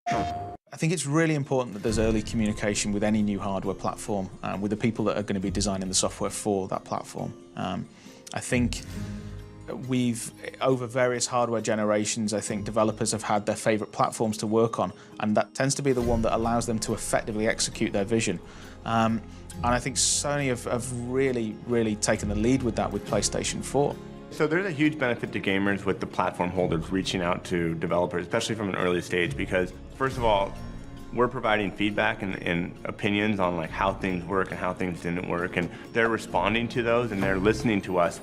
I think it's really important that there's early communication with any new hardware platform, with the people that are going to be designing the software for that platform. I think over various hardware generations, I think developers have had their favourite platforms to work on, and that tends to be the one that allows them to effectively execute their vision. And I think Sony have really taken the lead with that with PlayStation 4. So there's a huge benefit to gamers with the platform holders reaching out to developers, especially from an early stage, because first of all, we're providing feedback and opinions on like how things work and how things didn't work, and they're responding to those and they're listening to us.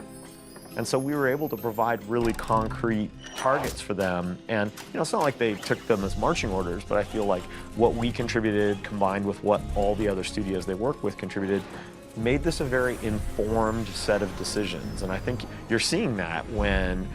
And so we were able to provide really concrete targets for them. And it's not like they took them as marching orders, but I feel like what we contributed combined with what all the other studios they worked with contributed made this a very informed set of decisions. And I think you're seeing that when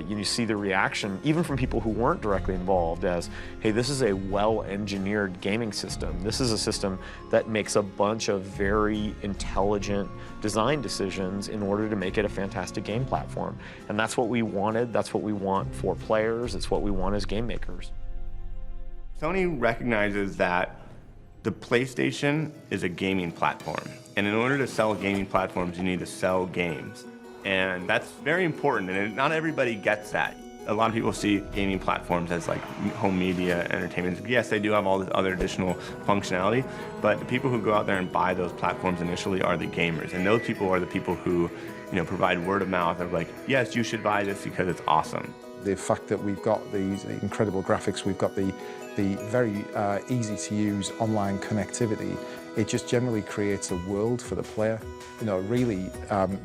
you see the reaction, even from people who weren't directly involved, as, hey, this is a well-engineered gaming system. This is a system that makes a bunch of very intelligent design decisions in order to make it a fantastic game platform. And that's what we wanted. That's what we want for players. It's what we want as game makers. Sony recognizes that the PlayStation is a gaming platform. And in order to sell gaming platforms, you need to sell games. And that's very important, and not everybody gets that. A lot of people see gaming platforms as like home media, entertainment. Yes, they do have all this other additional functionality, but the people who go out there and buy those platforms initially are the gamers. And those people are the people who, provide word of mouth of like, yes, you should buy this because it's awesome. The fact that we've got these incredible graphics, we've got the very easy-to-use online connectivity, it just generally creates a world for the player. Really,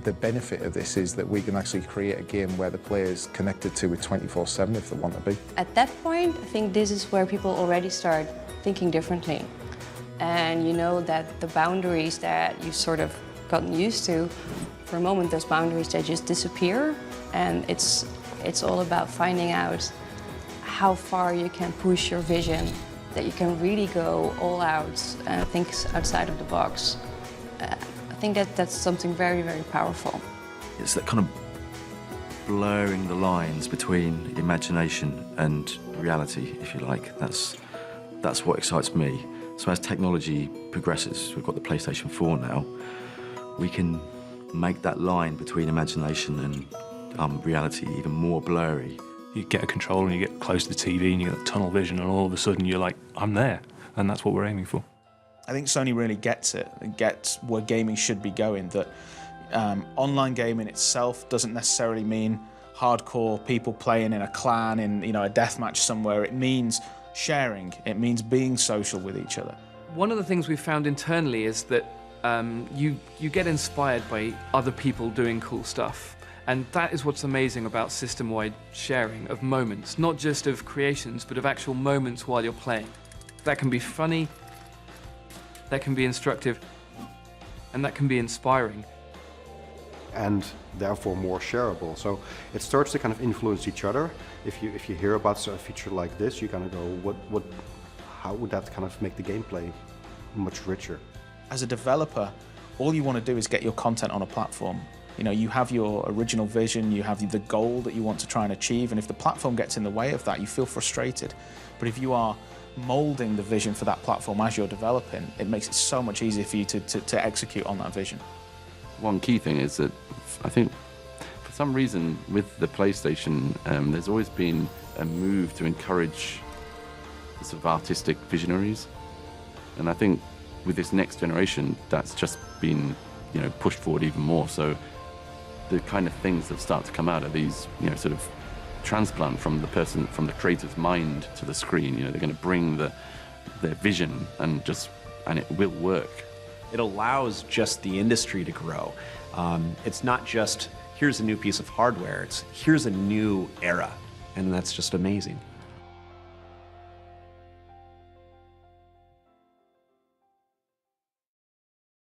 the benefit of this is that we can actually create a game where the player is connected to it 24/7 if they want to be. At that point, I think this is where people already start thinking differently. And you know that the boundaries that you've sort of gotten used to, for a moment, those boundaries, they just disappear. And it's all about finding out how far you can push your vision, that you can really go all out and think outside of the box. I think that's something very, very powerful. It's that kind of blurring the lines between imagination and reality, if you like. That's what excites me. So as technology progresses, we've got the PlayStation 4 now, we can make that line between imagination and reality even more blurry. You get a controller and you get close to the TV and you get tunnel vision, and all of a sudden you're like, I'm there. And that's what we're aiming for. I think Sony really gets it, and gets where gaming should be going, that online gaming itself doesn't necessarily mean hardcore people playing in a clan in a deathmatch somewhere. It means sharing. It means being social with each other. One of the things we've found internally is that you get inspired by other people doing cool stuff. And that is what's amazing about system-wide sharing of moments, not just of creations, but of actual moments while you're playing. That can be funny, that can be instructive, and that can be inspiring. And therefore more shareable. So it starts to kind of influence each other. If you hear about a feature like this, you kind of go, how would that kind of make the gameplay much richer? As a developer, all you want to do is get your content on a platform. You have your original vision, you have the goal that you want to try and achieve, and if the platform gets in the way of that, you feel frustrated. But if you are molding the vision for that platform as you're developing, it makes it so much easier for you to execute on that vision. One key thing is that I think for some reason with the PlayStation, there's always been a move to encourage sort of artistic visionaries. And I think with this next generation, that's just been pushed forward even more. So the kind of things that start to come out of these, sort of transplant from the creator's mind to the screen. They're going to bring their vision and it will work. It allows just the industry to grow. It's not just, here's a new piece of hardware, it's here's a new era, and that's just amazing.